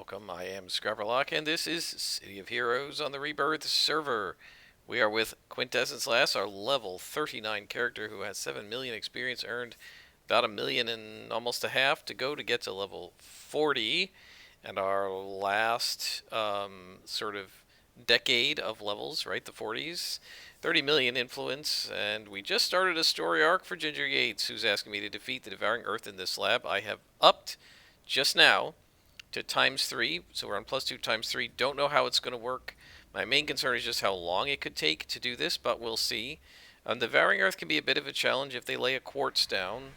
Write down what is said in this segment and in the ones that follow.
welcome. I am Scrapperlock, and this is City of Heroes on the Rebirth server. We are with Quintessence last, our level 39 character who has 7 million experience earned, about a million and almost a half to go to get to level 40, and our last sort of decade of levels, right, the 40s. 30 million influence, and we just started a story arc for Ginger Yates, who's asking me to defeat the Devouring Earth in this lab. I have upped just now to ×3, so we're on +2 ×3. Don't know how it's going to work. My main concern is just how long it could take to do this, but we'll see. The Devouring Earth can be a bit of a challenge if they lay a quartz down.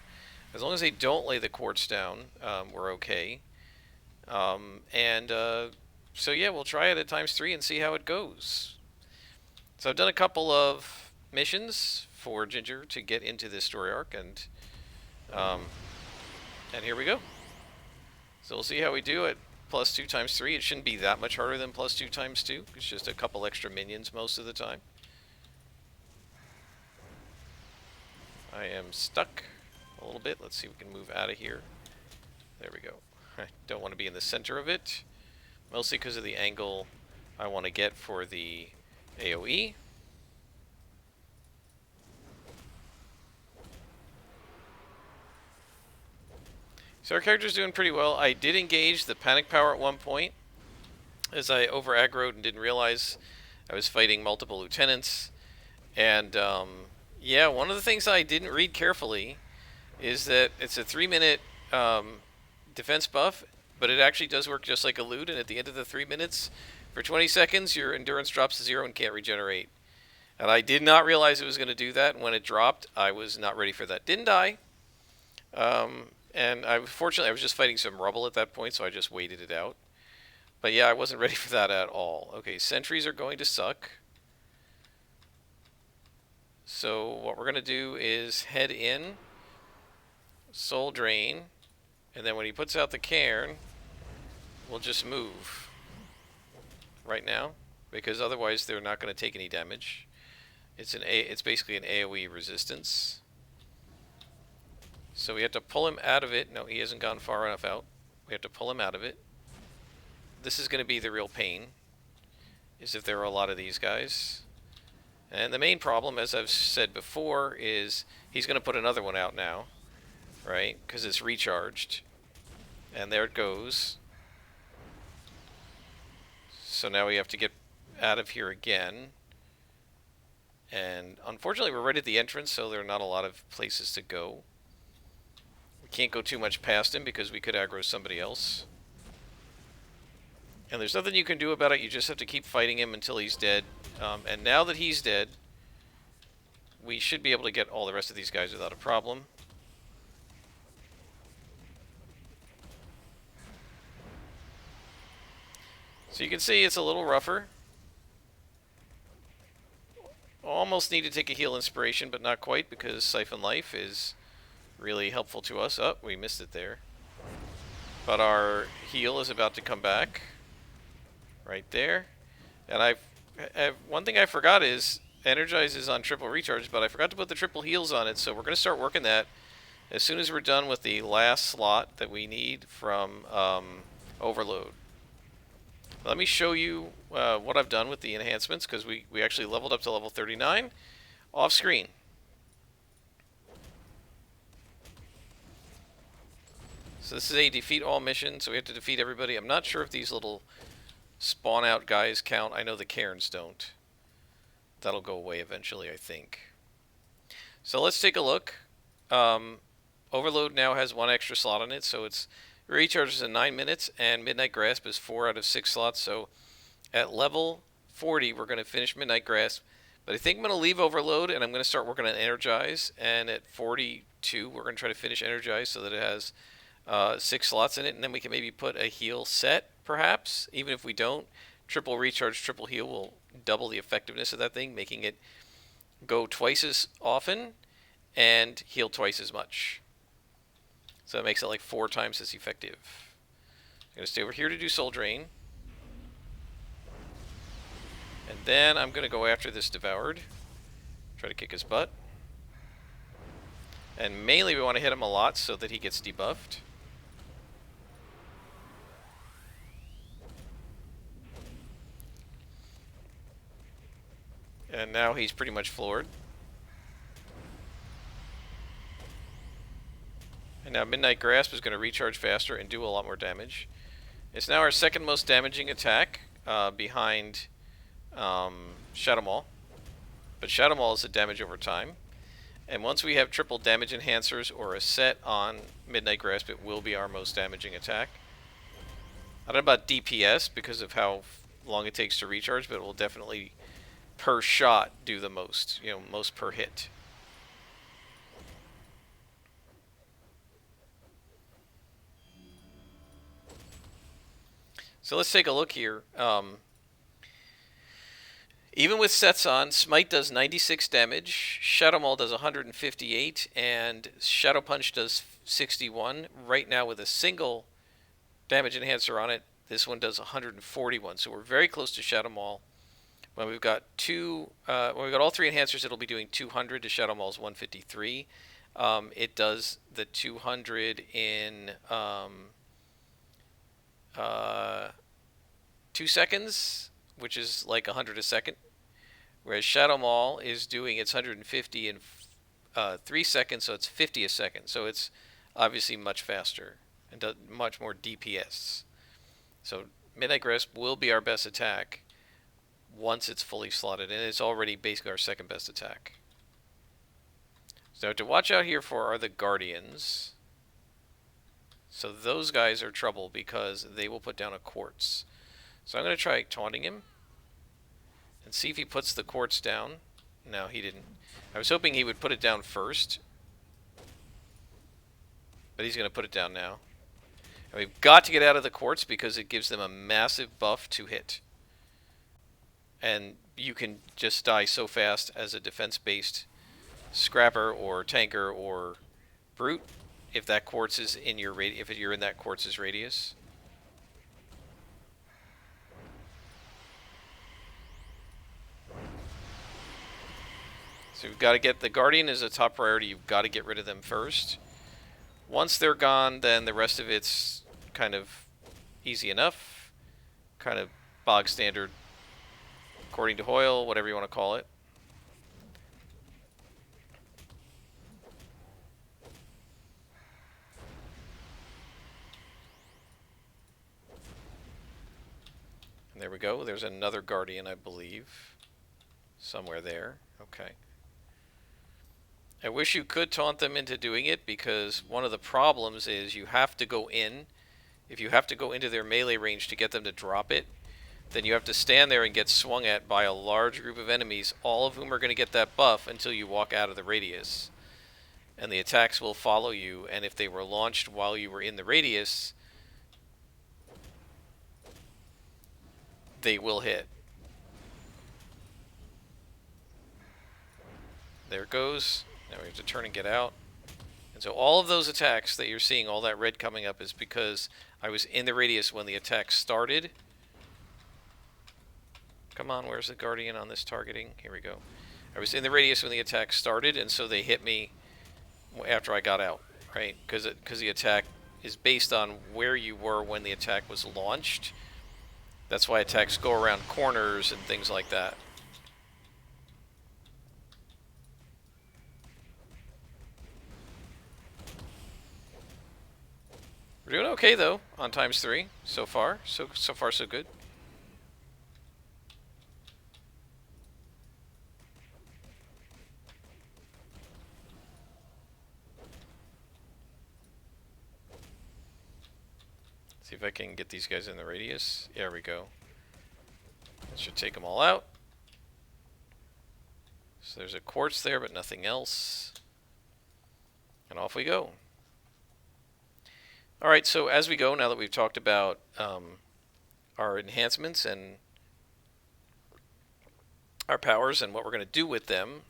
As long as they don't lay the quartz down, we're okay. So yeah, we'll try it at ×3 and see how it goes. So I've done a couple of missions for Ginger to get into this story arc, and here we go. So we'll see how we do it. +2 ×3. It shouldn't be that much harder than +2 ×2. It's just a couple extra minions most of the time. I am stuck a little bit. Let's see if we can move out of here. There we go. I don't want to be in the center of it. Mostly because of the angle I want to get for the AoE. So our character's doing pretty well. I did engage the panic power at one point, as I over-aggroed and didn't realize I was fighting multiple lieutenants. And yeah, one of the things I didn't read carefully is that it's a 3-minute defense buff, but it actually does work just like a loot, and at the end of the 3 minutes, for 20 seconds, your endurance drops to 0 and can't regenerate. And I did not realize it was going to do that, and when it dropped, I was not ready for that. Didn't die. And fortunately, I was just fighting some rubble at that point, so I just waited it out. But yeah, I wasn't ready for that at all. Okay, sentries are going to suck. So what we're going to do is head in, soul drain, and then when he puts out the cairn, we'll just move right now, because otherwise they're not going to take any damage. It's basically an AoE resistance. So we have to pull him out of it. No, he hasn't gone far enough out. We have to pull him out of it. This is going to be the real pain, is if there are a lot of these guys. And the main problem, as I've said before, is he's going to put another one out now, right? Because it's recharged. And there it goes. So now we have to get out of here again. And unfortunately, we're right at the entrance, so there are not a lot of places to go. Can't go too much past him because we could aggro somebody else. And there's nothing you can do about it. You just have to keep fighting him until he's dead. And now that he's dead, we should be able to get all the rest of these guys without a problem. So you can see it's a little rougher. Almost need to take a heal inspiration, but not quite, because Siphon Life is really helpful to us. Oh, we missed it there. But our heal is about to come back. Right there. And one thing I forgot is Energize is on triple recharge, but I forgot to put the triple heals on it, so we're going to start working that as soon as we're done with the last slot that we need from Overload. Let me show you what I've done with the enhancements, because we actually leveled up to level 39 off screen. So this is a defeat all mission, so we have to defeat everybody. I'm not sure if these little spawn out guys count. I know the cairns don't. That'll go away eventually, I think. So let's take a look. Overload now has 1 extra slot on it, so it's recharges in 9 minutes, and Midnight Grasp is 4 out of 6 slots. So at level 40, we're going to finish Midnight Grasp. But I think I'm going to leave Overload, and I'm going to start working on Energize. And at 42, we're going to try to finish Energize so that it has 6 slots in it, and then we can maybe put a heal set, perhaps. Even if we don't, triple recharge, triple heal will double the effectiveness of that thing, making it go twice as often and heal twice as much. So it makes it like 4 times as effective. I'm going to stay over here to do Soul Drain. And then I'm going to go after this Devoured. Try to kick his butt. And mainly we want to hit him a lot so that he gets debuffed. And now he's pretty much floored. And now Midnight Grasp is going to recharge faster and do a lot more damage. It's now our second most damaging attack, behind Shadow Maul. But Shadow Maul is the damage over time. And once we have triple damage enhancers or a set on Midnight Grasp, it will be our most damaging attack. I don't know about DPS because of how long it takes to recharge, but it will definitely, per shot, do the most. You know, most per hit. So let's take a look here. Even with sets on, Smite does 96 damage, Shadow Maul does 158, and Shadow Punch does 61. Right now, with a single damage enhancer on it, this one does 141. So we're very close to Shadow Maul. When we've got when we've got all three enhancers, it'll be doing 200 to Shadow Maul's 153. It does the 200 in 2 seconds, which is like 100 a second. Whereas Shadow Maul is doing its 150 in 3 seconds, so it's 50 a second. So it's obviously much faster and does much more DPS. So Midnight Grasp will be our best attack once it's fully slotted, and it's already basically our second best attack. So to watch out here for are the Guardians. So those guys are trouble because they will put down a Quartz. So I'm going to try taunting him and see if he puts the Quartz down. No, he didn't. I was hoping he would put it down first, but he's going to put it down now. And we've got to get out of the Quartz because it gives them a massive buff to hit. And you can just die so fast as a defense-based Scrapper or Tanker or Brute if that Quartz is in your if you're in that Quartz's radius. So you've got to get the Guardian is a top priority. You've got to get rid of them first. Once they're gone, then the rest of it's kind of easy enough. Kind of bog standard, according to Hoyle, whatever you want to call it. And there we go. There's another Guardian, I believe. Somewhere there. Okay. I wish you could taunt them into doing it, because one of the problems is you have to go in. If you have to go into their melee range to get them to drop it, then you have to stand there and get swung at by a large group of enemies, all of whom are going to get that buff until you walk out of the radius. And the attacks will follow you, and if they were launched while you were in the radius, they will hit. There it goes. Now we have to turn and get out. And so all of those attacks that you're seeing, all that red coming up, is because I was in the radius when the attack started. Come on, where's the Guardian on this targeting? Here we go. I was in the radius when the attack started, and so they hit me after I got out, right? Because the attack is based on where you were when the attack was launched. That's why attacks go around corners and things like that. We're doing okay though on ×3 so far. So far so good. See if I can get these guys in the radius. There we go. That should take them all out. So there's a Quartz there, but nothing else. And off we go. Alright, so as we go, now that we've talked about our enhancements and our powers and what we're going to do with them,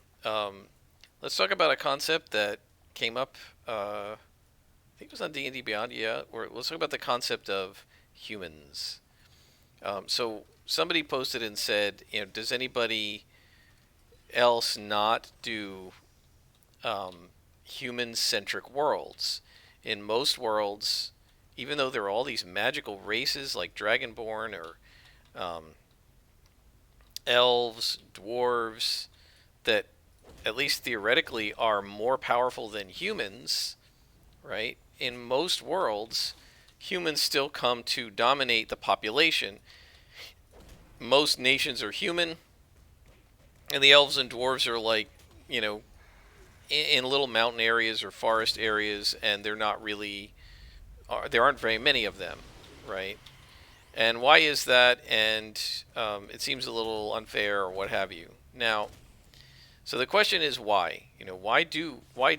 let's talk about a concept that came up, I think it was on D&D Beyond, yeah, or let's talk about the concept of humans. So somebody posted and said, you know, does anybody else not do human-centric worlds? In most worlds, even though there are all these magical races like Dragonborn or elves, dwarves, that at least theoretically are more powerful than humans, right? In most worlds, humans still come to dominate the population. Most nations are human, and the elves and dwarves are like, you know, in little mountain areas or forest areas, and they're not really, there aren't very many of them, right? And why is that? And it seems a little unfair or what have you. Now, so the question is why? Why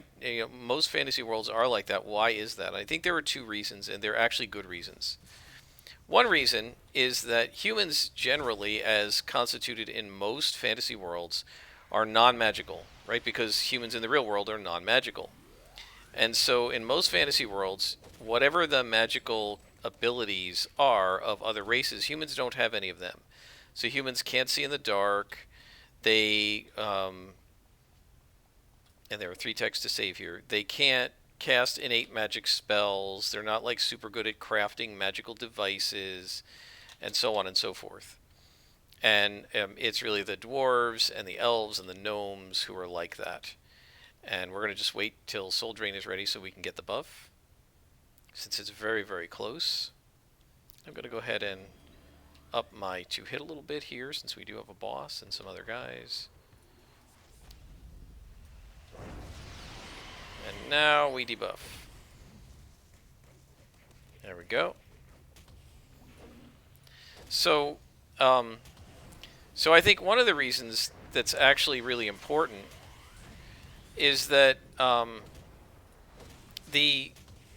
most fantasy worlds are like that? Why is that? I think there are two reasons, and they're actually good reasons. One reason is that humans generally, as constituted in most fantasy worlds, are non-magical, right? Because humans in the real world are non-magical. And so in most fantasy worlds, whatever the magical abilities are of other races, humans don't have any of them. So humans can't see in the dark. They and there are three texts to save here. They can't cast innate magic spells. They're not like super good at crafting magical devices, and so on and so forth. And it's really the dwarves and the elves and the gnomes who are like that. And we're going to just wait till Soul Drain is ready so we can get the buff. Since it's very, very close, I'm going to go ahead and up my 2-hit a little bit here since we do have a boss and some other guys. And now we debuff. There we go. So, so I think one of the reasons that's actually really important is that the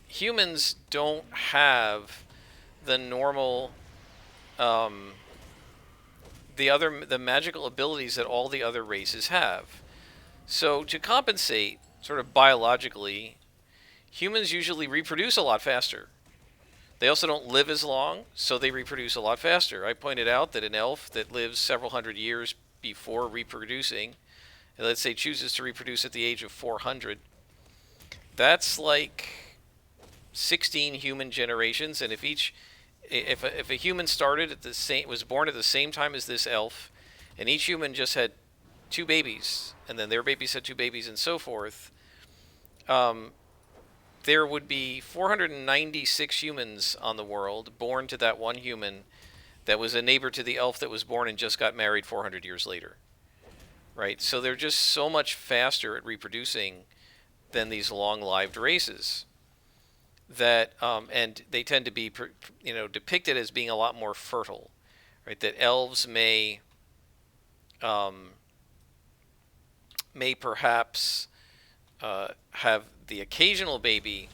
humans don't have the normal, the magical abilities that all the other races have. So to compensate, sort of biologically, humans usually reproduce a lot faster. They also don't live as long, so they reproduce a lot faster. I pointed out that an elf that lives several hundred years before reproducing, let's say chooses to reproduce at the age of 400, that's like 16 human generations. And if a human started at the same, was born at the same time as this elf, and each human just had 2 babies, and then their babies had 2 babies, and so forth, there would be 496 humans on the world born to that one human that was a neighbor to the elf that was born and just got married 400 years later. Right? So they're just so much faster at reproducing than these long-lived races. That and they tend to be, depicted as being a lot more fertile. Right? That elves may perhaps have the occasional baby,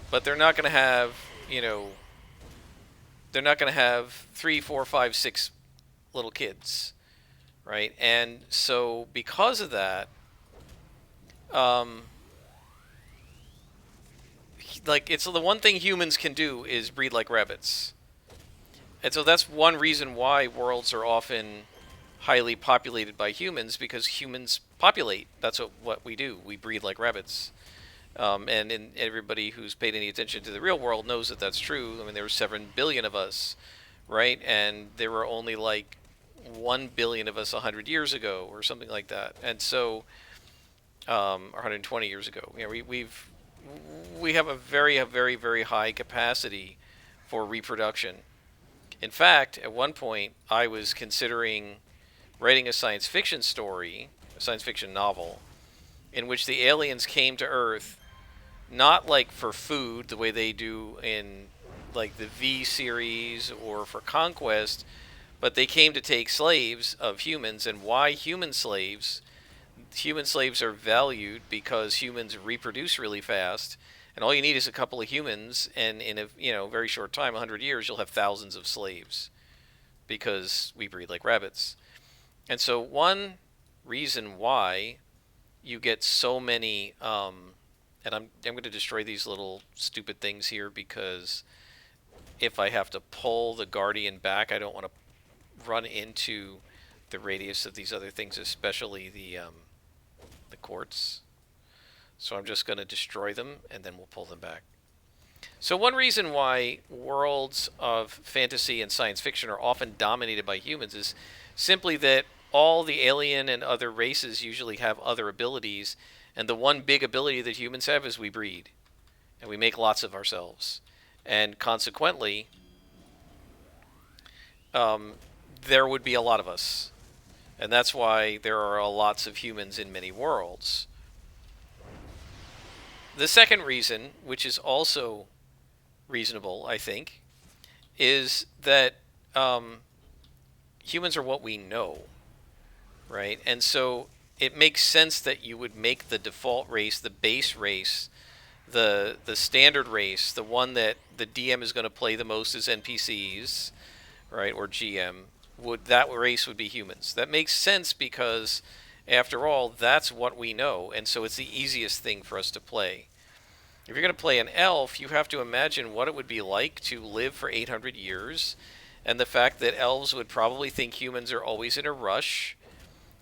but they're not going to have, they're not going to have 3, 4, 5, 6 little kids, right? And so because of that, like it's the one thing humans can do is breed like rabbits. And so that's one reason why worlds are often highly populated by humans, because humans populate. That's what we do. We breed like rabbits. And everybody who's paid any attention to the real world knows that that's true. I mean, there were 7 billion of us, right? And there were only like 1 billion of us 100 years ago or something like that. And so, or 120 years ago. We have a very, very high capacity for reproduction. In fact, at one point, I was considering writing a science fiction story, a science fiction novel, in which the aliens came to Earth not like for food the way they do in like the V series or for conquest, but they came to take slaves of humans. And why human slaves? Human slaves are valued because humans reproduce really fast, and all you need is a couple of humans, and in a very short time, 100 years, you'll have thousands of slaves because we breed like rabbits. And so one reason why you get so many, and I'm going to destroy these little stupid things here, because if I have to pull the Guardian back, I don't want to run into the radius of these other things, especially the quartz. So I'm just going to destroy them, and then we'll pull them back. So one reason why worlds of fantasy and science fiction are often dominated by humans is simply that all the alien and other races usually have other abilities, and the one big ability that humans have is we breed, and we make lots of ourselves. And consequently, um, there would be a lot of us. And that's why there are lots of humans in many worlds. The second reason, which is also reasonable, I think, is that um, humans are what we know, right? And so it makes sense that you would make the default race, the base race, the standard race, the one that the DM is going to play the most as NPCs, right, or GM. Would that race would be humans? That makes sense because, after all, that's what we know, and so it's the easiest thing for us to play. If you're going to play an elf, you have to imagine what it would be like to live for 800 years, and the fact that elves would probably think humans are always in a rush,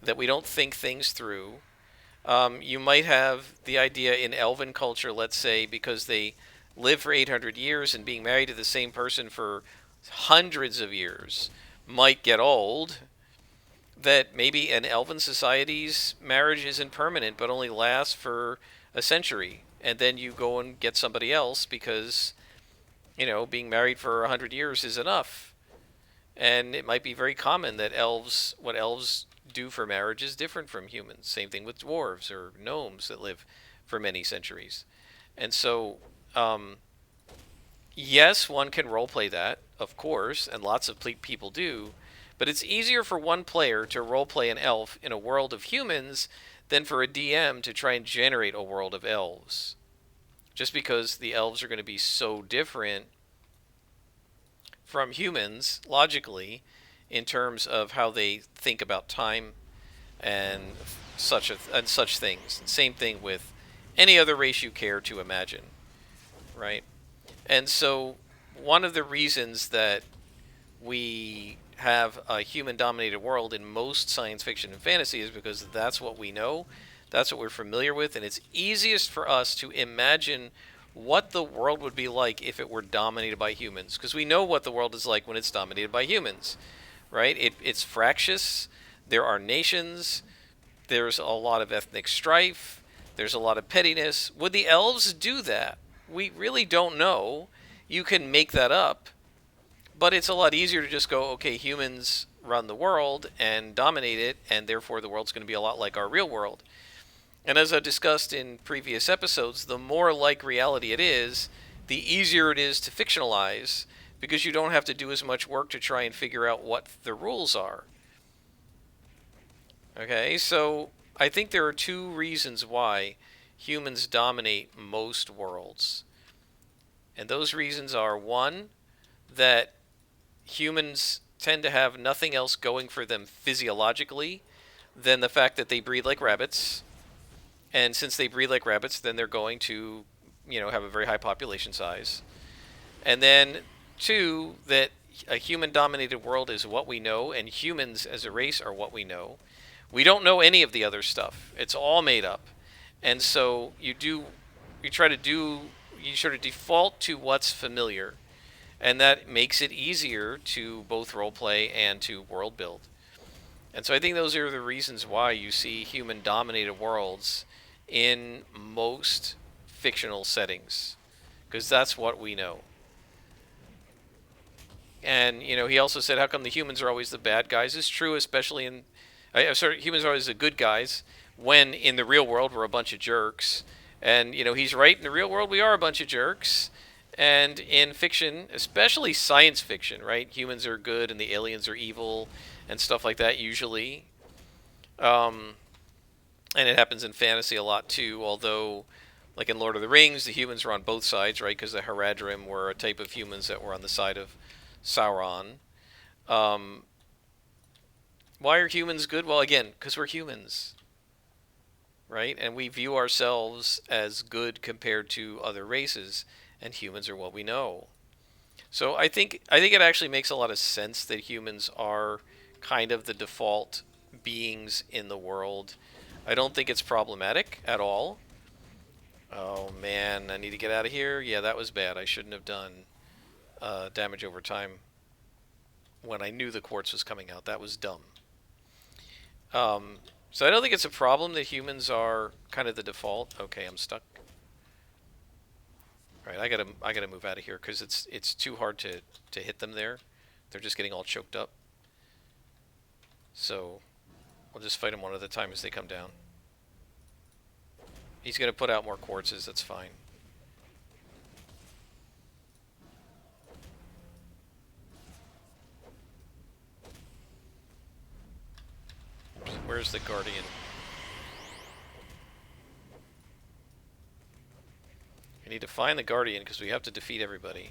that we don't think things through. You might have the idea in elven culture, let's say, because they live for 800 years and being married to the same person for hundreds of years might get old, that maybe an elven society's marriage isn't permanent but only lasts for a century. And then you go and get somebody else because, being married for 100 years is enough. And it might be very common that what elves do for marriage is different from humans. Same thing with dwarves or gnomes that live for many centuries. And so, yes, one can roleplay that, of course, and lots of people do, but it's easier for one player to roleplay an elf in a world of humans than for a DM to try and generate a world of elves. Just because the elves are going to be so different from humans, logically, in terms of how they think about time and such things. Same thing with any other race you care to imagine, right? And so, one of the reasons that we have a human dominated world in most science fiction and fantasy is because that's what we know, that's what we're familiar with, and it's easiest for us to imagine what the world would be like if it were dominated by humans. Because we know what the world is like when it's dominated by humans, right? It's fractious, there are nations, there's a lot of ethnic strife, there's a lot of pettiness. Would the elves do that? We really don't know. You can make that up, but it's a lot easier to just go, okay, humans run the world and dominate it, and therefore the world's going to be a lot like our real world. And as I discussed in previous episodes, the more like reality it is, the easier it is to fictionalize, because you don't have to do as much work to try and figure out what the rules are. Okay, so I think there are two reasons why humans dominate most worlds. And those reasons are, one, that humans tend to have nothing else going for them physiologically than the fact that they breed like rabbits. And since they breed like rabbits, then they're going to, have a very high population size. And then, two, that a human dominated world is what we know, and humans as a race are what we know. We don't know any of the other stuff. It's all made up. And so you sort of default to what's familiar. And that makes it easier to both roleplay and to world build. And so I think those are the reasons why you see human dominated worlds in most fictional settings, because that's what we know. And he also said, "How come the humans are always the bad guys?" It's true, especially in humans are always the good guys when in the real world we're a bunch of jerks. And he's right. In the real world, we are a bunch of jerks. And in fiction, especially science fiction, right? Humans are good and the aliens are evil and stuff like that usually. And it happens in fantasy a lot too, although, like in Lord of the Rings, the humans were on both sides, right? Because the Haradrim were a type of humans that were on the side of Sauron. Um, why are humans good? Well, again, because we're humans, right? And we view ourselves as good compared to other races, and humans are what we know. So I think it actually makes a lot of sense that humans are kind of the default beings in the world. I don't think it's problematic at all. Oh man, I need to get out of here. Yeah, that was bad. I shouldn't have done damage over time when I knew the quartz was coming out. That was dumb. Um, so I don't think it's a problem that humans are kind of the default. Okay, I'm stuck. All right, I gotta move out of here because it's too hard to hit them there. They're just getting all choked up. So we'll just fight them one at a time as they come down. He's gonna put out more quartzes. That's fine. Where's the Guardian? We need to find the Guardian because we have to defeat everybody.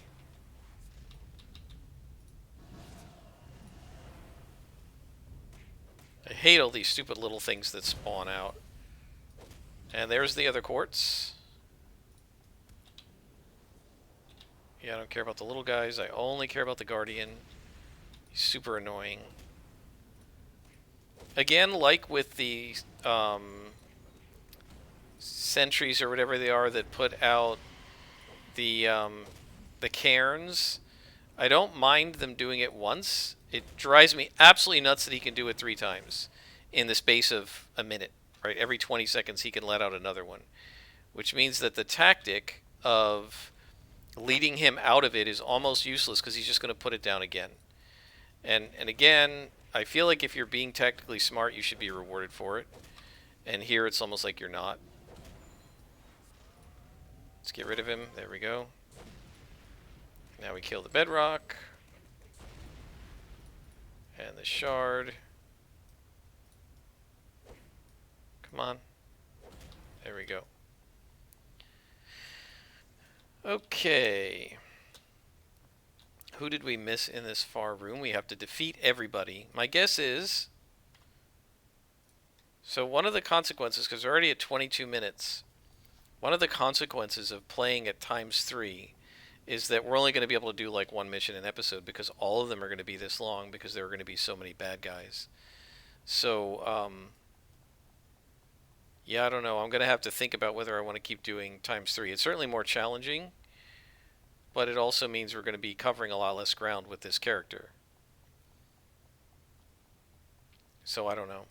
I hate all these stupid little things that spawn out. And there's the other quartz. Yeah, I don't care about the little guys. I only care about the Guardian. He's super annoying. Again, like with the sentries or whatever they are that put out the cairns, I don't mind them doing it once. It drives me absolutely nuts that he can do it 3 times in the space of a minute. Right, every 20 seconds he can let out another one, which means that the tactic of leading him out of it is almost useless because he's just going to put it down again. And again, I feel like if you're being tactically smart, you should be rewarded for it. And here it's almost like you're not. Let's get rid of him. There we go. Now we kill the bedrock. And the shard. Come on. There we go. Okay. Who did we miss in this far room? We have to defeat everybody. My guess is... So one of the consequences, because we're already at 22 minutes, one of the consequences of playing at ×3 is that we're only going to be able to do like 1 mission an episode because all of them are going to be this long because there are going to be so many bad guys. So, yeah, I don't know. I'm going to have to think about whether I want to keep doing ×3. It's certainly more challenging, but it also means we're going to be covering a lot less ground with this character. So I don't know.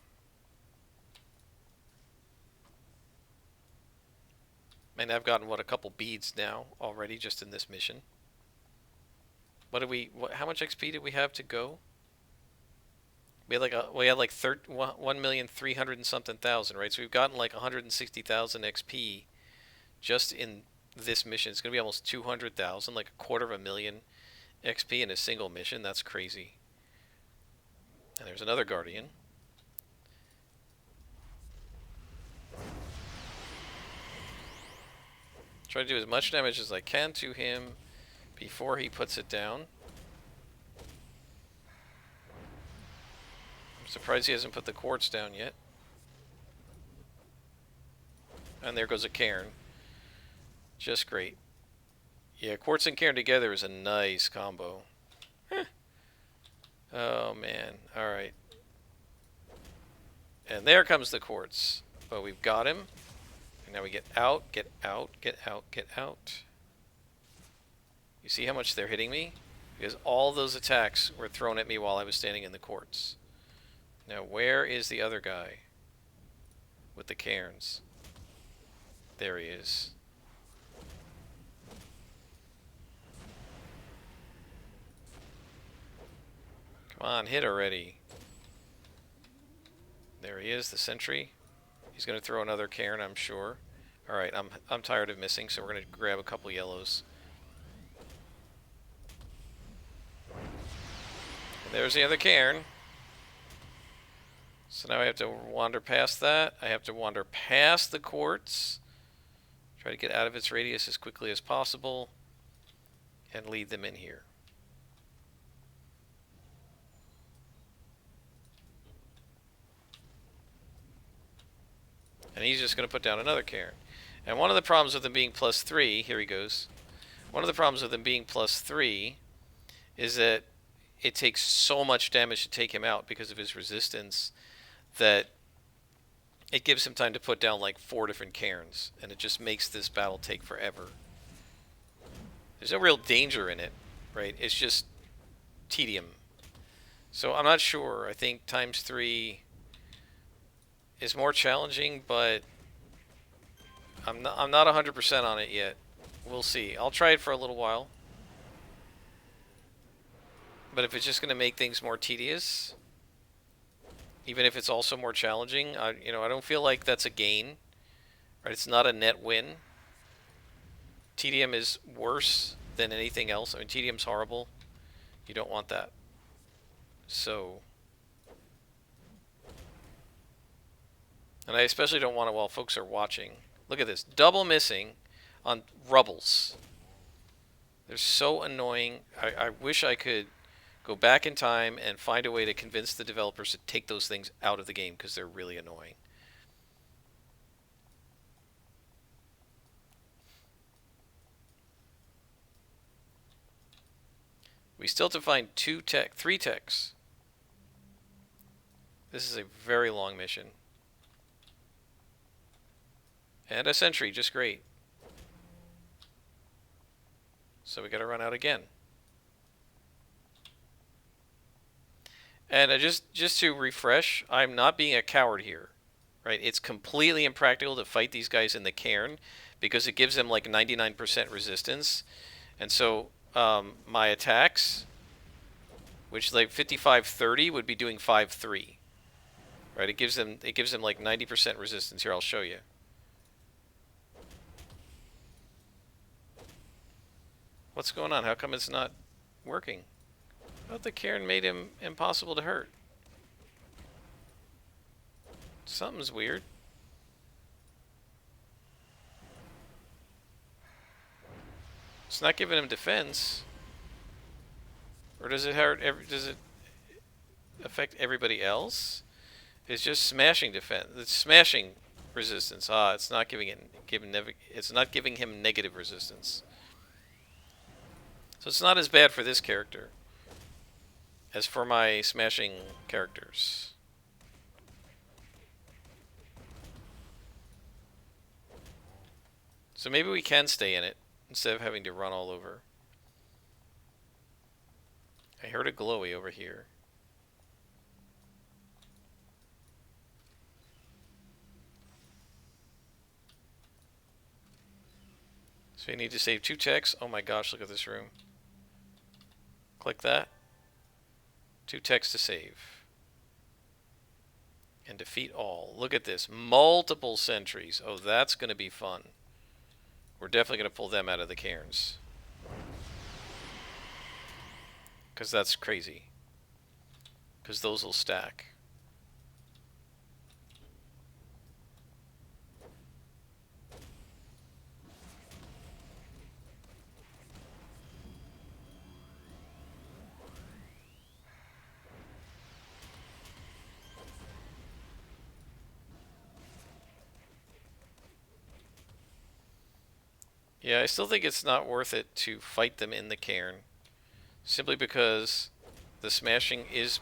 And I've gotten, what, a couple beads now already just in this mission. What did we, how much XP did we have to go? We had like 1,300,000 and something thousand, right? So we've gotten like 160,000 XP just in this mission. It's going to be almost 200,000, like 250,000 XP in a single mission. That's crazy. And there's another Guardian. Try to do as much damage as I can to him before he puts it down. I'm surprised he hasn't put the quartz down yet. And there goes a cairn. Just great. Yeah, quartz and cairn together is a nice combo. Oh man, alright. And there comes the quartz. But we've got him. And now we get out, get out, get out, get out. You see how much they're hitting me? Because all those attacks were thrown at me while I was standing in the quartz. Now where is the other guy? With the cairns. There he is. Come on, hit already. There he is, the sentry. He's going to throw another cairn, I'm sure. Alright, I'm tired of missing, so we're going to grab a couple yellows. And there's the other cairn. So now I have to wander past that. I have to wander past the quartz. Try to get out of its radius as quickly as possible. And lead them in here. And he's just going to put down another cairn. And one of the problems with him being +3, here he goes. One of the problems with him being +3 is that it takes so much damage to take him out because of his resistance that it gives him time to put down like 4 different cairns, and it just makes this battle take forever. There's no real danger in it, right? It's just tedium. So I'm not sure. I think ×3 is more challenging, but I'm not 100% on it yet. We'll see. I'll try it for a little while. But if it's just going to make things more tedious, even if it's also more challenging, I don't feel like that's a gain. Right? It's not a net win. Tedium is worse than anything else. I mean, tedium's horrible. You don't want that. So, and I especially don't want it while folks are watching. Look at this. Double missing on rubbles. They're so annoying. I wish I could go back in time and find a way to convince the developers to take those things out of the game because they're really annoying. We still have to find 3 techs. This is a very long mission. And a sentry, just great. So we gotta run out again. And just to refresh, I'm not being a coward here, right? It's completely impractical to fight these guys in the cairn because it gives them like 99% resistance. And so my attacks, which like 55-30 would be doing 5-3. Right? It gives them like 90% resistance. Here, I'll show you. What's going on? How come it's not working? I thought the cairn made him impossible to hurt. Something's weird. It's not giving him defense. Or does it hurt? Does it affect everybody else? It's just smashing defense. It's smashing resistance. It's not giving him negative resistance. So it's not as bad for this character as for my smashing characters. So maybe we can stay in it instead of having to run all over. I heard a glowy over here. So you need to save 2 techs. Oh my gosh, look at this room. Click that. 2 techs to save. And defeat all. Look at this. Multiple sentries. Oh, that's going to be fun. We're definitely going to pull them out of the cairns. Because that's crazy. Because those will stack. Yeah, I still think it's not worth it to fight them in the cairn. Simply because the smashing is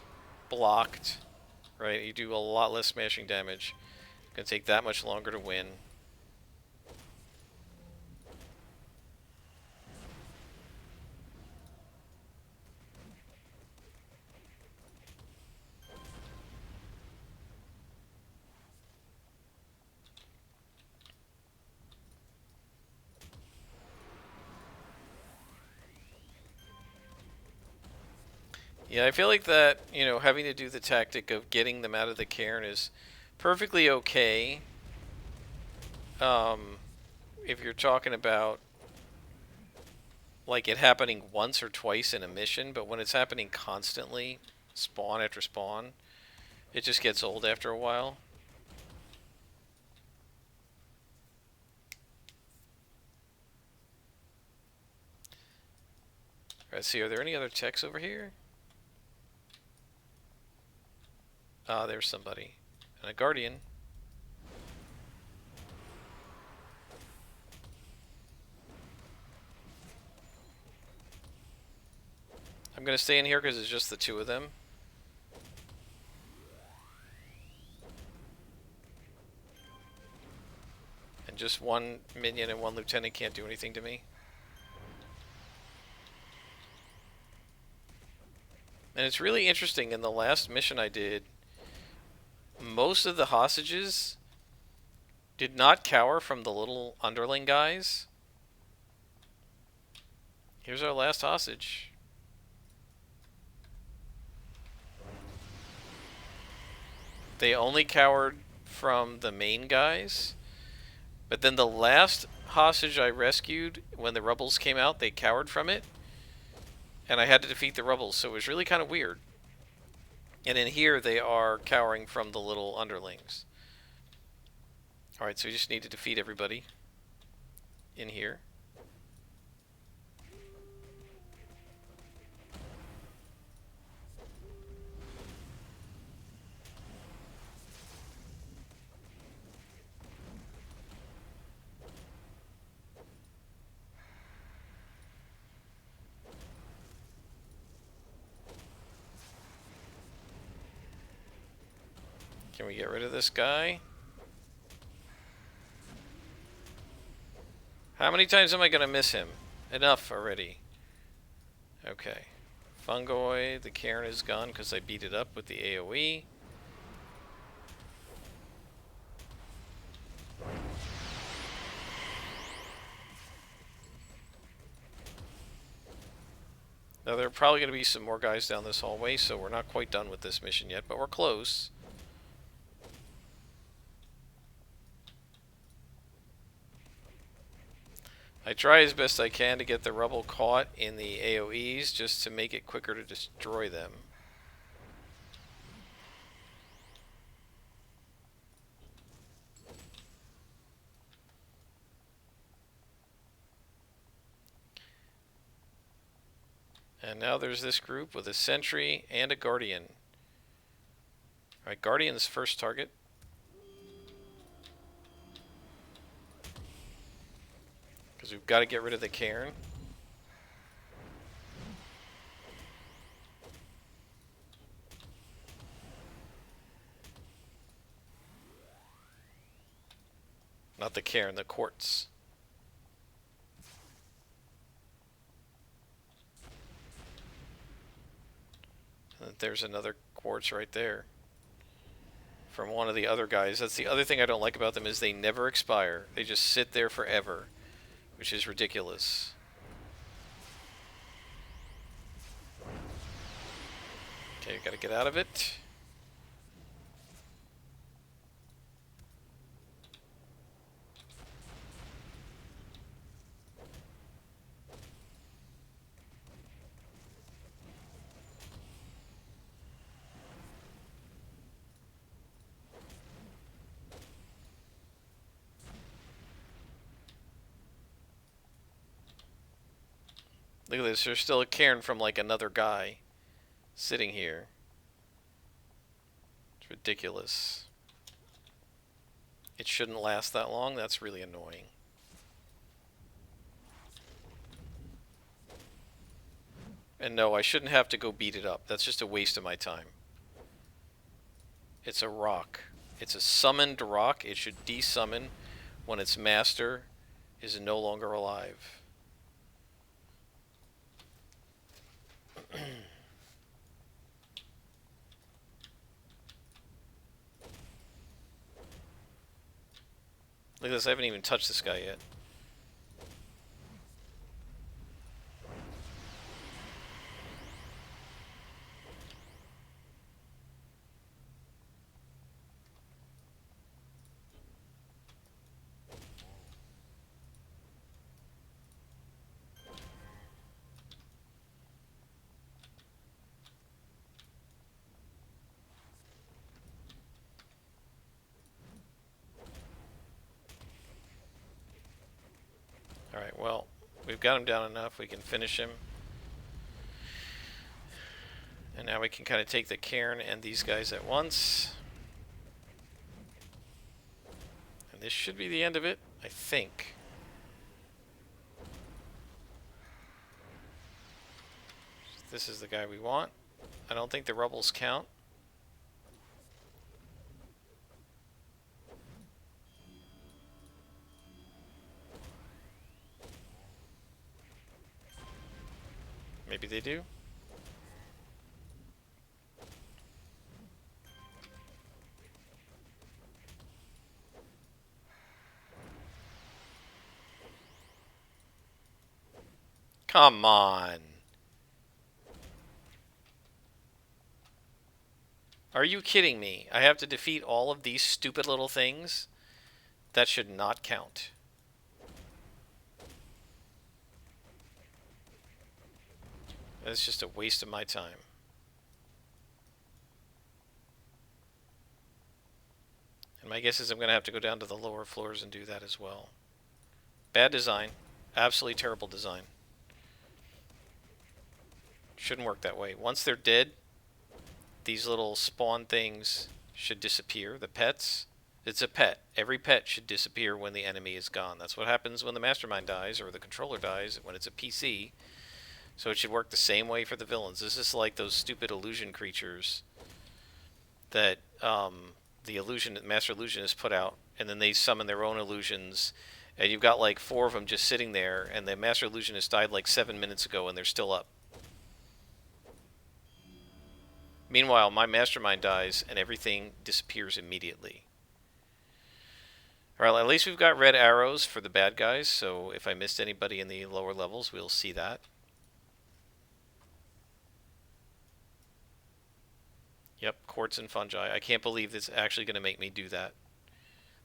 blocked. Right? You do a lot less smashing damage. It's going to take that much longer to win. Yeah, I feel like that, having to do the tactic of getting them out of the cairn is perfectly okay. If you're talking about like it happening once or twice in a mission, but when it's happening constantly, spawn after spawn, it just gets old after a while. Let's see, are there any other techs over here? There's somebody. And a guardian. I'm going to stay in here because it's just the 2 of them. and just one minion and one lieutenant can't do anything to me. And it's really interesting, in the last mission I did, most of the hostages did not cower from the little underling guys. Here's our last hostage. They only cowered from the main guys. But then the last hostage I rescued, when the rebels came out, they cowered from it. And I had to defeat the rebels, so it was really kind of weird. And in here, they are cowering from the little underlings. Alright, so we just need to defeat everybody in here. Can we get rid of this guy? How many times am I going to miss him? Enough already. Okay. Fungoid, the Cairn is gone because I beat it up with the AoE. Now there are probably going to be some more guys down this hallway, so we're not quite done with this mission yet, but we're close. I try as best I can to get the rebel caught in the AoEs just to make it quicker to destroy them. And now there's this group with a sentry and a guardian. Alright, guardian's first target. Because we've got to get rid of the Cairn. Not the Cairn, the quartz. And there's another quartz right there. From one of the other guys. That's the other thing I don't like about them, is they never expire. They just sit there forever. Which is ridiculous. Okay, gotta get out of it. Look at this, there's still a cairn from like another guy sitting here. It's ridiculous. It shouldn't last that long, that's really annoying. And no, I shouldn't have to go beat it up. That's just a waste of my time. It's a rock. It's a summoned rock. It should desummon when its master is no longer alive. Look at this, I haven't even touched this guy yet. Alright, well, we've got him down enough, we can finish him. And now we can kind of take the Cairn and these guys at once. And this should be the end of it, I think. This is the guy we want. I don't think the rebels count. Maybe they do? Come on. Are you kidding me? I have to defeat all of these stupid little things? That should not count. That's just a waste of my time. And my guess is I'm going to have to go down to the lower floors and do that as well. Bad design. Absolutely terrible design. Shouldn't work that way. Once they're dead, these little spawn things should disappear. The pets. It's a pet. Every pet should disappear when the enemy is gone. That's what happens when the mastermind dies or the controller dies when it's a PC. So it should work the same way for the villains. This is like those stupid illusion creatures that the Master Illusionist put out, and then they summon their own illusions, and you've got like 4 of them just sitting there, and the Master Illusionist died like 7 minutes ago, and they're still up. Meanwhile, my Mastermind dies, and everything disappears immediately. Alright, at least we've got red arrows for the bad guys, so if I missed anybody in the lower levels, we'll see that. Yep, quartz and fungi. I can't believe it's actually going to make me do that.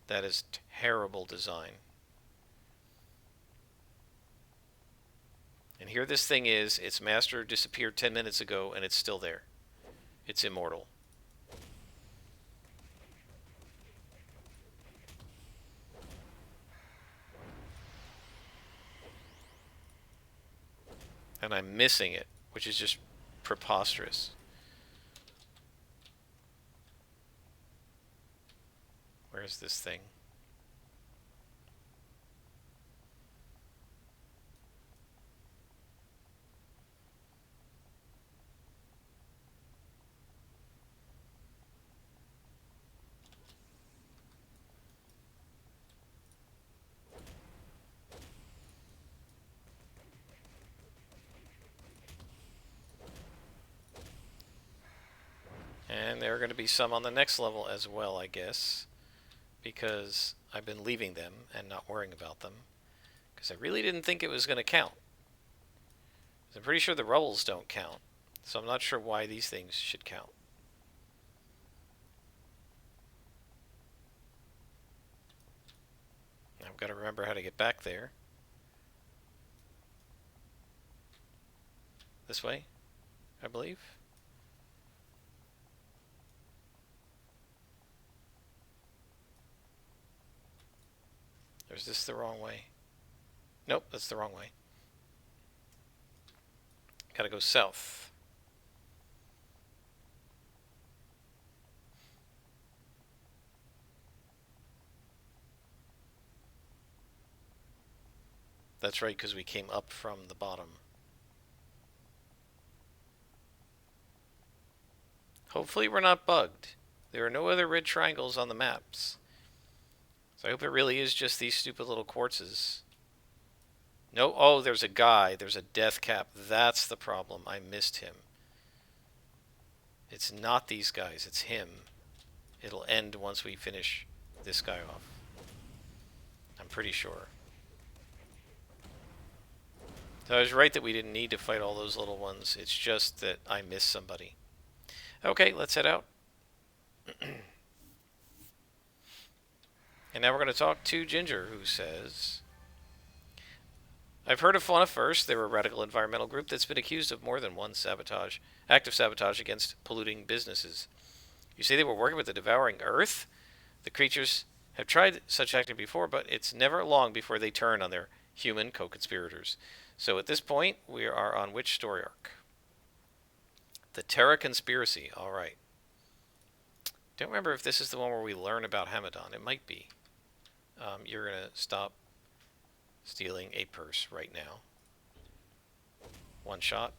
That is terrible design. And here this thing is, its master disappeared 10 minutes ago, and it's still there. It's immortal. And I'm missing it, which is just preposterous. Where's this thing? And there are going to be some on the next level as well, I guess, because I've been leaving them and not worrying about them, because I really didn't think it was going to count. I'm pretty sure the rubbles don't count, so I'm not sure why these things should count. I've got to remember how to get back there. This way, I believe. Or is this the wrong way? Nope, that's the wrong way. Gotta go south. That's right, because we came up from the bottom. Hopefully we're not bugged. There are no other red triangles on the maps. So I hope it really is just these stupid little quartzes. No, oh, there's a guy. There's a death cap. That's the problem. I missed him. It's not these guys. It's him. It'll end once we finish this guy off. I'm pretty sure. So I was right that we didn't need to fight all those little ones. It's just that I missed somebody. Okay, let's head out. And now we're going to talk to Ginger, who says, I've heard of Fauna First. They're a radical environmental group that's been accused of more than one act of sabotage against polluting businesses. You say they were working with the devouring earth? The creatures have tried such acting before, but it's never long before they turn on their human co-conspirators. So at this point, we are on which story arc? The Terra Conspiracy. All right. Don't remember if this is the one where we learn about Hamadan. It might be. You're going to stop stealing a purse right now. One shot.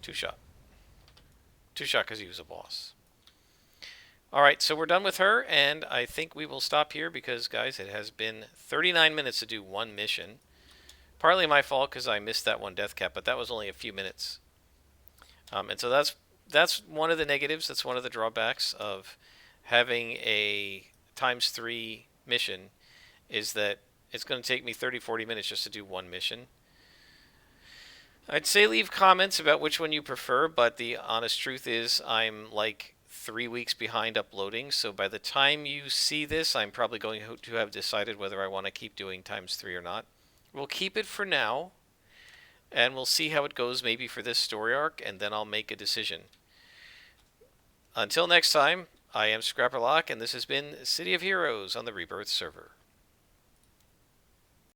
Two shot. Two shot because he was a boss. Alright, so we're done with her, and I think we will stop here because, guys, it has been 39 minutes to do one mission. Partly my fault because I missed that one death cap, but that was only a few minutes. And so that's one of the negatives. That's one of the drawbacks of having a ×3 mission, is that it's going to take me 30-40 minutes just to do one mission. I'd say leave comments about which one you prefer, but the honest truth is I'm like 3 weeks behind uploading, so by the time you see this, I'm probably going to have decided whether I want to keep doing ×3 or not. We'll keep it for now, and we'll see how it goes maybe for this story arc, and then I'll make a decision. Until next time, I am Scrapperlock, and this has been City of Heroes on the Rebirth server.